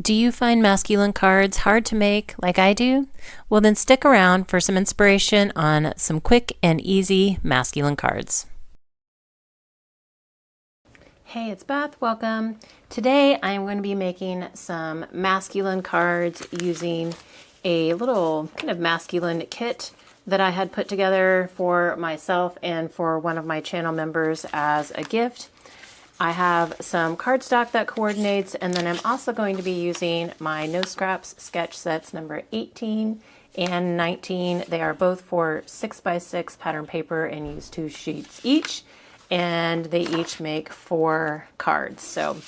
Do you find masculine cards hard to make like I do? Well, then stick around for some inspiration on some quick and easy masculine cards. Hey, it's Beth. Welcome. Today I'm going to be making some masculine cards using a little kind of masculine kit that I had put together for myself and for one of my channel members as a gift. I have some cardstock that coordinates, and then I'm also going to be using my No Scraps sketch sets number 18 and 19. They are both for 6x6 pattern paper and use 2 sheets each, and they each make 4 cards. So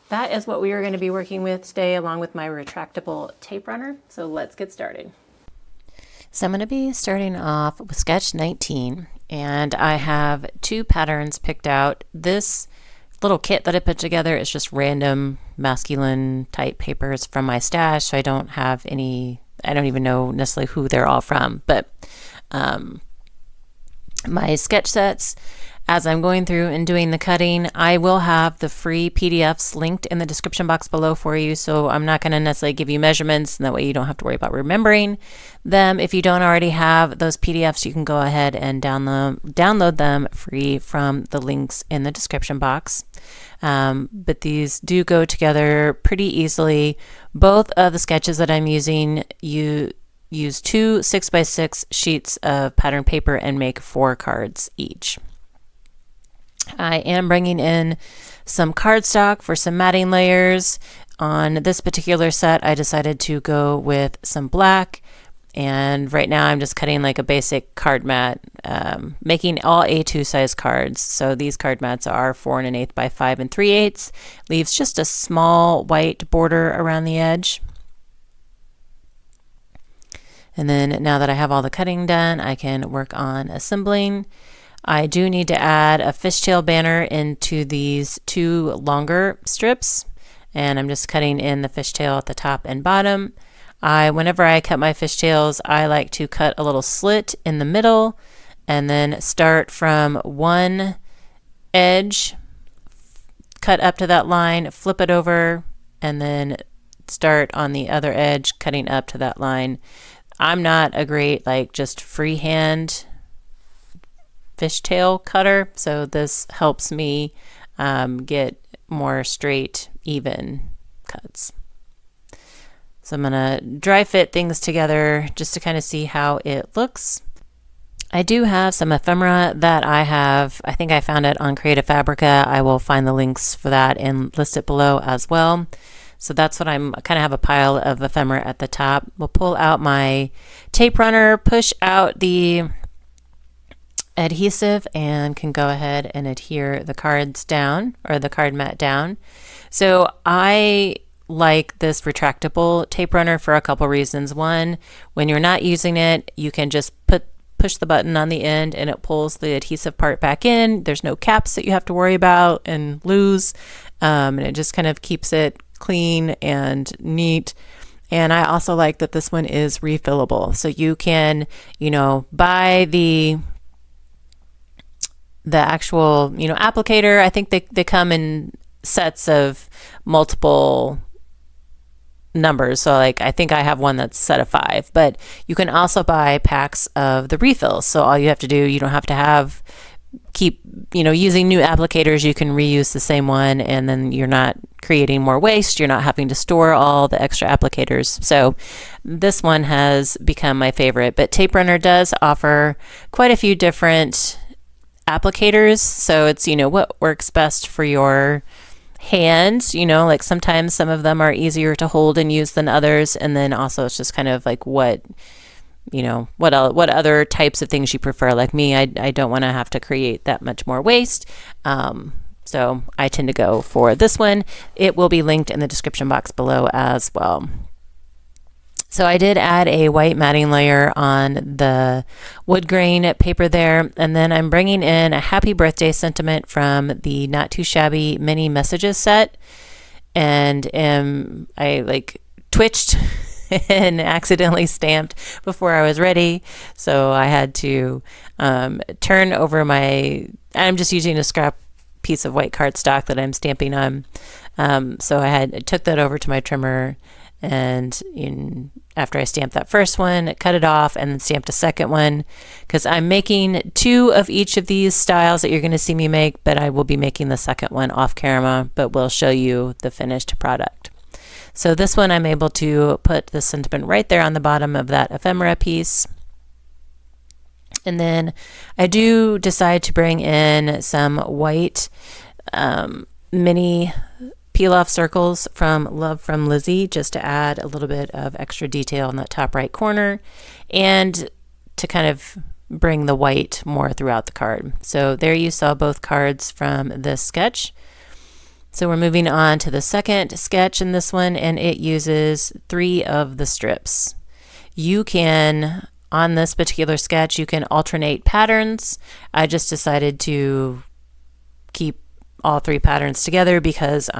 that is what we are going to be working with today, along with my retractable tape runner. So let's get started. So I'm going to be starting off with sketch 19, and I have 2 patterns picked out. This little kit that I put together is just random masculine type papers from my stash, so I don't have any, I don't even know necessarily who they're all from, but my sketch sets, as I'm going through and doing the cutting, I will have the free PDFs linked in the description box below for you, so I'm not going to necessarily give you measurements, and that way you don't have to worry about remembering them. If you don't already have those PDFs, you can go ahead and download them free from the links in the description box. But these do go together pretty easily. Both of the sketches that I'm using, you use 2 6x6 sheets of pattern paper and make 4 cards each. I am bringing in some cardstock for some matting layers. On this particular set, I decided to go with some black, and right now I'm just cutting like a basic card mat, making all A2 size cards. So these card mats are 4 1/8 by 5 3/8, leaves just a small white border around the edge. And then now that I have all the cutting done, I can work on assembling. I do need to add a fishtail banner into these 2 longer strips, and I'm just cutting in the fishtail at the top and bottom. Whenever I cut my fishtails, I like to cut a little slit in the middle and then start from one edge, cut up to that line, flip it over, and then start on the other edge, cutting up to that line. I'm not a great just freehand fishtail cutter, so this helps me get more straight, even cuts. So I'm gonna dry fit things together just to kind of see how it looks. I do have some ephemera that I think I found it on Creative Fabrica. I will find the links for that and list it below as well. So that's what I'm kind of have a pile of ephemera at the top. We'll pull out my tape runner, push out the adhesive, and can go ahead and adhere the cards down, or the card mat down. So I like this retractable tape runner for a couple reasons. One, when you're not using it, you can just push the button on the end and it pulls the adhesive part back in. There's no caps that you have to worry about and lose, and it just kind of keeps it clean and neat. And I also like that this one is refillable, so you can buy the actual applicator. I think they come in sets of multiple numbers, so I think I have one that's set of 5, but you can also buy packs of the refills. So all you have to do, you don't have to keep using new applicators. You can reuse the same one, and then you're not creating more waste. You're not having to store all the extra applicators. So this one has become my favorite. But Tape Runner does offer quite a few different applicators, so it's what works best for your hands. Sometimes some of them are easier to hold and use than others, and then also it's just kind of what other types of things you prefer. Like me, I don't want to have to create that much more waste, so I tend to go for this one. It will be linked in the description box below as well. So I did add a white matting layer on the wood grain paper there, and then I'm bringing in a happy birthday sentiment from the Not Too Shabby mini messages set, and I twitched and accidentally stamped before I was ready, so I had to turn over I'm just using a scrap piece of white cardstock that I'm stamping on. So I took that over to my trimmer, and after I stamped that first one, cut it off and then stamped a second one, because I'm making 2 of each of these styles that you're going to see me make, but I will be making the second one off camera, but we'll show you the finished product. So this one, I'm able to put the sentiment right there on the bottom of that ephemera piece. And then I do decide to bring in some white mini peel-off circles from Love from Lizzie, just to add a little bit of extra detail in that top right corner and to kind of bring the white more throughout the card. So there you saw both cards from this sketch. So we're moving on to the second sketch in this one, and it uses 3 of the strips. You can, on this particular sketch, you can alternate patterns. I just decided to keep all 3 patterns together because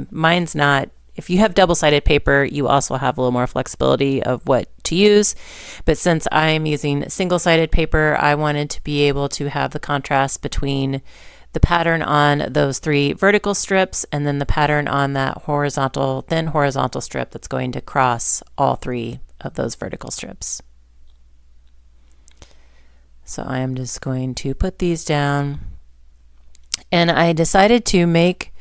mine's not, if you have double-sided paper, you also have a little more flexibility of what to use. But since I'm using single-sided paper, I wanted to be able to have the contrast between the pattern on those 3 vertical strips and then the pattern on that thin horizontal strip that's going to cross all 3 of those vertical strips. So I am just going to put these down. And I decided to make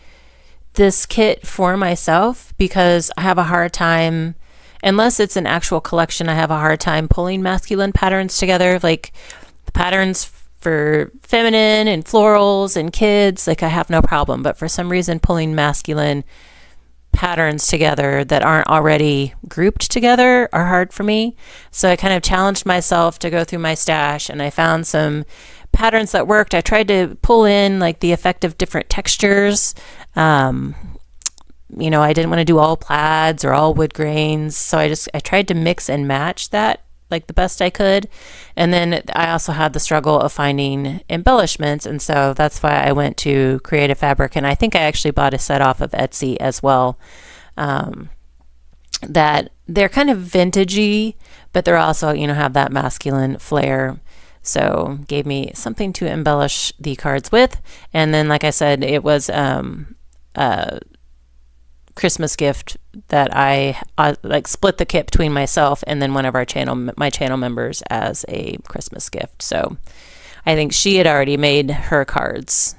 this kit for myself because I have a hard time, unless it's an actual collection, I have a hard time pulling masculine patterns together. Like the patterns for feminine and florals and kids, like I have no problem. But for some reason, pulling masculine patterns together that aren't already grouped together are hard for me. So I kind of challenged myself to go through my stash, and I found some patterns that worked. I tried to pull in like the effect of different textures. You know, I didn't want to do all plaids or all wood grains, so I tried to mix and match that like the best I could. And then I also had the struggle of finding embellishments, and so that's why I went to Creative Fabric, and I think I actually bought a set off of Etsy as well. That they're kind of vintagey, but they're also, you know, have that masculine flair. So gave me something to embellish the cards with. And then, like I said, it was a Christmas gift that I like split the kit between myself and then one of my channel members as a Christmas gift. So I think she had already made her cards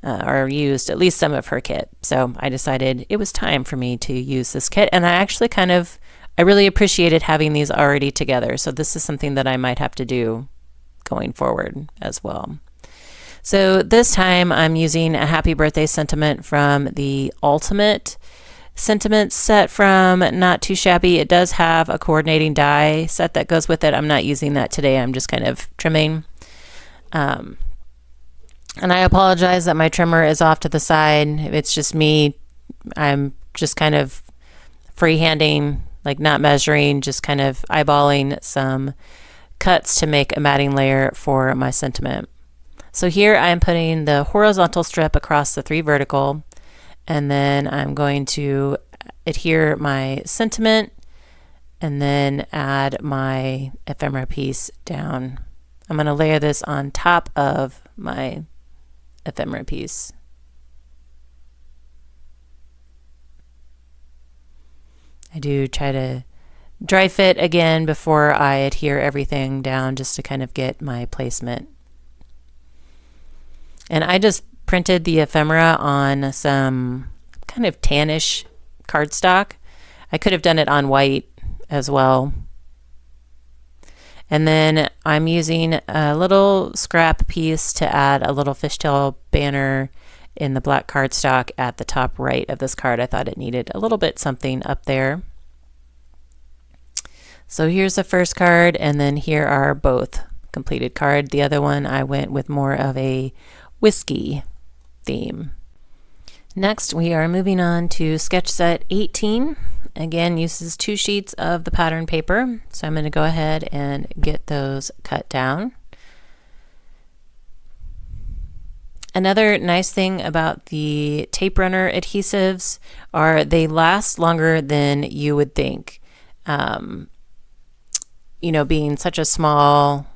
or used at least some of her kit. So I decided it was time for me to use this kit. And I actually I really appreciated having these already together. So this is something that I might have to do going forward as well. So this time I'm using a happy birthday sentiment from the Ultimate Sentiment set from Not Too Shabby. It does have a coordinating die set that goes with it. I'm not using that today. I'm just kind of trimming. And I apologize that my trimmer is off to the side. It's just me. I'm just kind of freehanding, like not measuring, just kind of eyeballing some cuts to make a matting layer for my sentiment. So here I'm putting the horizontal strip across the 3 vertical, and then I'm going to adhere my sentiment and then add my ephemera piece down. I'm going to layer this on top of my ephemera piece. I do try to dry fit again before I adhere everything down, just to kind of get my placement. And I just printed the ephemera on some kind of tannish cardstock. I could have done it on white as well. And then I'm using a little scrap piece to add a little fishtail banner in the black cardstock at the top right of this card. I thought it needed a little bit something up there. So here's the first card, and then here are both completed card. The other one I went with more of a whiskey theme. Next we are moving on to sketch set 18. Again, uses 2 sheets of the pattern paper. So I'm going to go ahead and get those cut down. Another nice thing about the tape runner adhesives are they last longer than you would think. You know, being such a small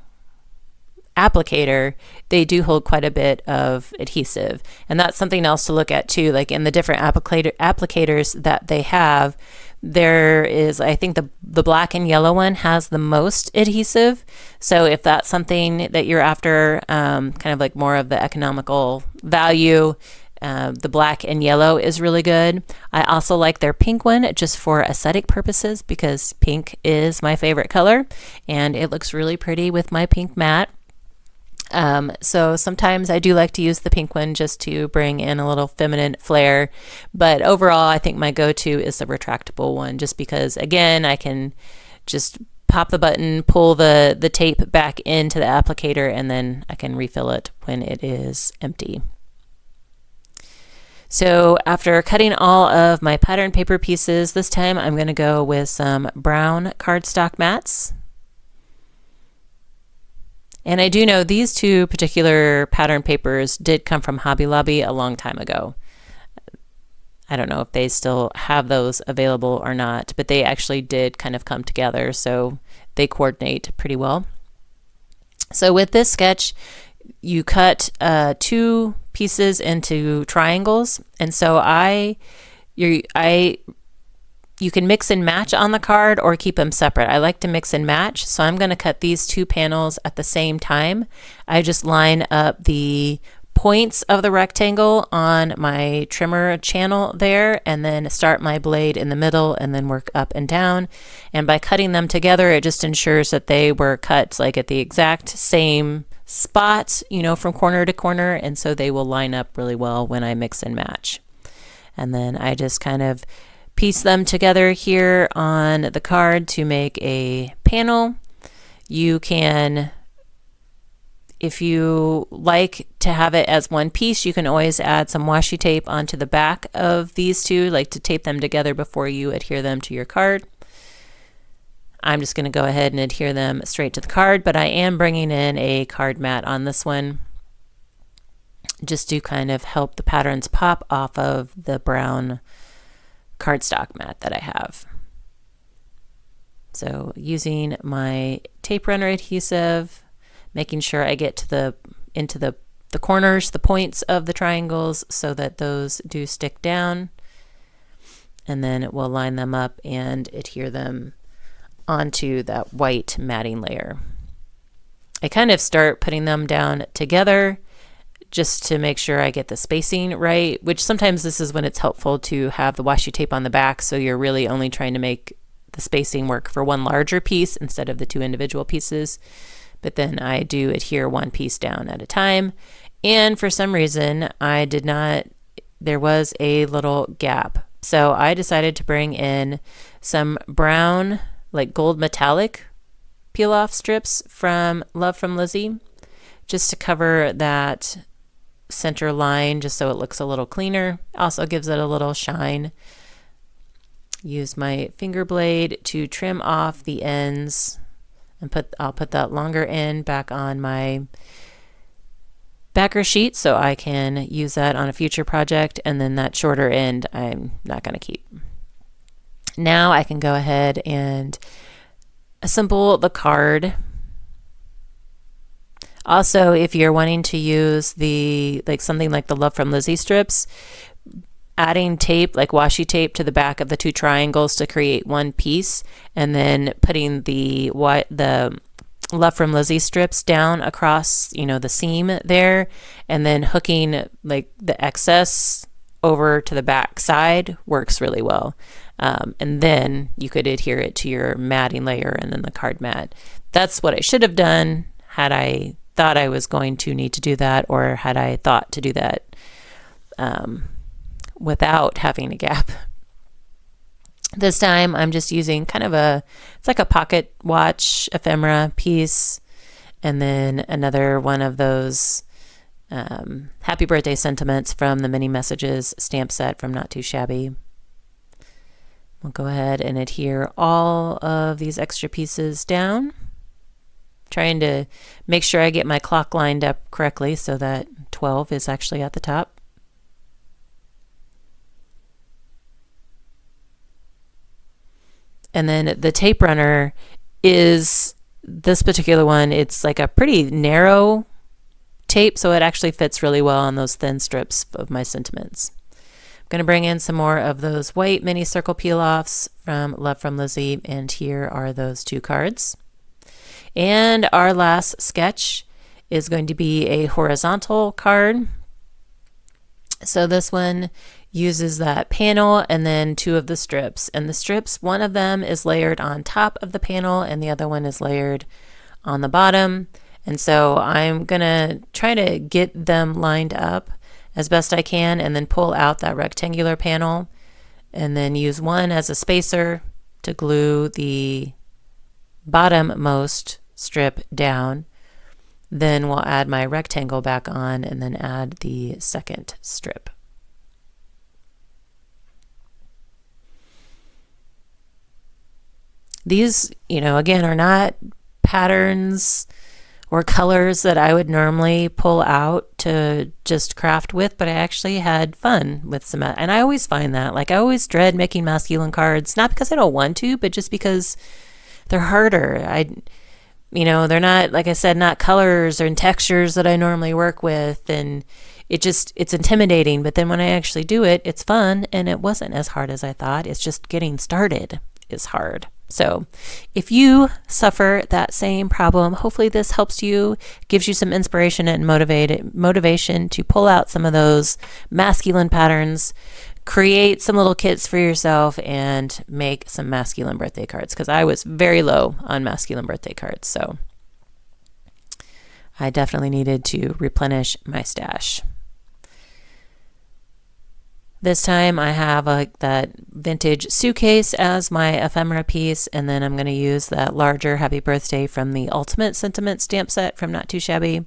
applicator, they do hold quite a bit of adhesive. And that's something else to look at too. Like in the different applicators that they have, there is, I think the black and yellow one has the most adhesive. So if that's something that you're after, kind of like more of the economical value, the black and yellow is really good. I also like their pink one just for aesthetic purposes because pink is my favorite color and it looks really pretty with my pink mat. So sometimes I do like to use the pink one just to bring in a little feminine flair, but overall I think my go-to is the retractable one just because, again, I can just pop the button, pull the tape back into the applicator, and then I can refill it when it is empty. So after cutting all of my pattern paper pieces, this time I'm going to go with some brown cardstock mats. And I do know these two particular pattern papers did come from Hobby Lobby a long time ago. I don't know if they still have those available or not, but they actually did kind of come together, so they coordinate pretty well. So with this sketch, you cut 2 pieces into triangles, and so you can mix and match on the card or keep them separate. I like to mix and match, so I'm going to cut these 2 panels at the same time. I just line up the points of the rectangle on my trimmer channel there, and then start my blade in the middle and then work up and down. And by cutting them together, it just ensures that they were cut like at the exact same spot, you know, from corner to corner, and so they will line up really well when I mix and match. And then I just kind of piece them together here on the card to make a panel. You can, if you like to have it as one piece, you can always add some washi tape onto the back of these two, like to tape them together before you adhere them to your card. I'm just going to go ahead and adhere them straight to the card, but I am bringing in a card mat on this one just to kind of help the patterns pop off of the brown cardstock mat that I have. So using my tape runner adhesive, making sure I get to into the corners, the points of the triangles, so that those do stick down, and then we'll line them up and adhere them onto that white matting layer. I kind of start putting them down together just to make sure I get the spacing right, which sometimes this is when it's helpful to have the washi tape on the back, so you're really only trying to make the spacing work for one larger piece instead of the 2 individual pieces. But then I do adhere one piece down at a time, and for some reason there was a little gap. So I decided to bring in some brown, like gold metallic peel-off strips from Love from Lizzie, just to cover that center line, just so it looks a little cleaner. Also gives it a little shine. Use my finger blade to trim off the ends, and I'll put that longer end back on my backer sheet so I can use that on a future project, and then that shorter end I'm not going to keep. Now I can go ahead and assemble the card. Also, if you're wanting to use something like the Love from Lizzie strips, adding tape, like washi tape, to the back of the 2 triangles to create one piece, and then putting the Love from Lizzie strips down across, the seam there, and then hooking like the excess over to the back side works really well. And then you could adhere it to your matting layer and then the card mat. That's what I should have done had I thought I was going to need to do that, or had I thought to do that without having a gap. This time I'm just using kind of it's like a pocket watch ephemera piece, and then another one of those happy birthday sentiments from the mini messages stamp set from Not Too Shabby. We'll go ahead and adhere all of these extra pieces down, trying to make sure I get my clock lined up correctly so that 12 is actually at the top. And then the tape runner is this particular one, it's like a pretty narrow tape, so it actually fits really well on those thin strips of my sentiments. I'm going to bring in some more of those white mini circle peel-offs from Love from Lizzie, and here are those 2 cards. And our last sketch is going to be a horizontal card. So this one uses that panel and then 2 of the strips. And the strips, one of them is layered on top of the panel and the other one is layered on the bottom. And so I'm going to try to get them lined up as best I can and then pull out that rectangular panel and then use one as a spacer to glue the bottommost strip down. Then we'll add my rectangle back on and then add the second strip. These, again, are not patterns or colors that I would normally pull out to just craft with, but I actually had fun with some, and I always find that, like, I always dread making masculine cards, not because I don't want to, but just because they're harder. They're not, like I said, not colors or textures that I normally work with, and it's intimidating, but then when I actually do it, it's fun, and it wasn't as hard as I thought. It's just getting started is hard. So if you suffer that same problem, hopefully this helps you, gives you some inspiration and motivation to pull out some of those masculine patterns, create some little kits for yourself, and make some masculine birthday cards, because I was very low on masculine birthday cards. So I definitely needed to replenish my stash. This time I have that vintage suitcase as my ephemera piece, and then I'm going to use that larger happy birthday from the Ultimate Sentiment stamp set from Not Too Shabby.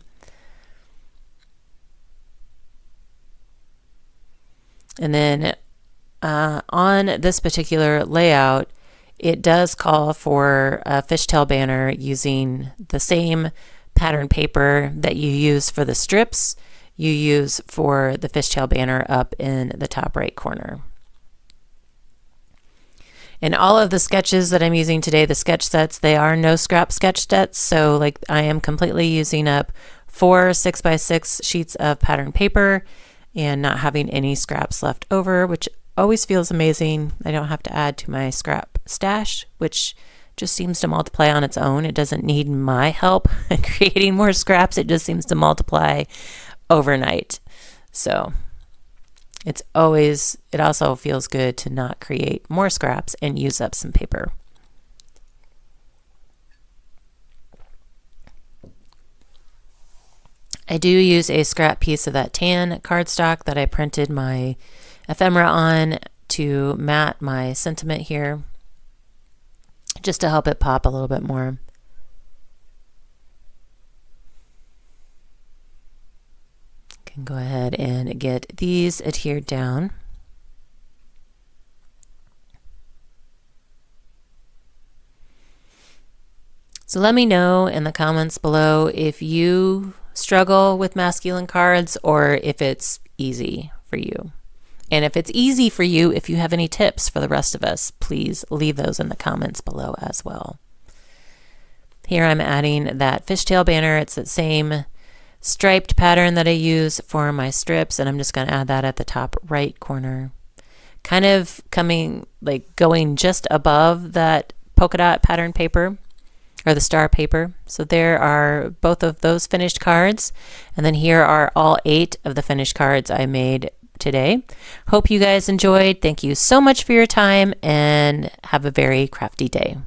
And then on this particular layout, it does call for a fishtail banner using the same pattern paper that you use for the strips. You use for the fishtail banner up in the top right corner. And all of the sketches that I'm using today, the sketch sets, they are no scrap sketch sets. So like I am completely using up 4 6x6 sheets of pattern paper and not having any scraps left over, which always feels amazing. I don't have to add to my scrap stash, which just seems to multiply on its own. It doesn't need my help in creating more scraps. It just seems to multiply overnight. So it also feels good to not create more scraps and use up some paper. I do use a scrap piece of that tan cardstock that I printed my ephemera on to mat my sentiment here, just to help it pop a little bit more. Can go ahead and get these adhered down. So let me know in the comments below if you struggle with masculine cards or if it's easy for you. And if it's easy for you, if you have any tips for the rest of us, please leave those in the comments below as well. Here I'm adding that fishtail banner. It's the same striped pattern that I use for my strips, and I'm just going to add that at the top right corner. Kind of going just above that polka dot pattern paper, or the star paper. So there are both of those finished cards, and then here are all 8 of the finished cards I made today. Hope you guys enjoyed. Thank you so much for your time, and have a very crafty day.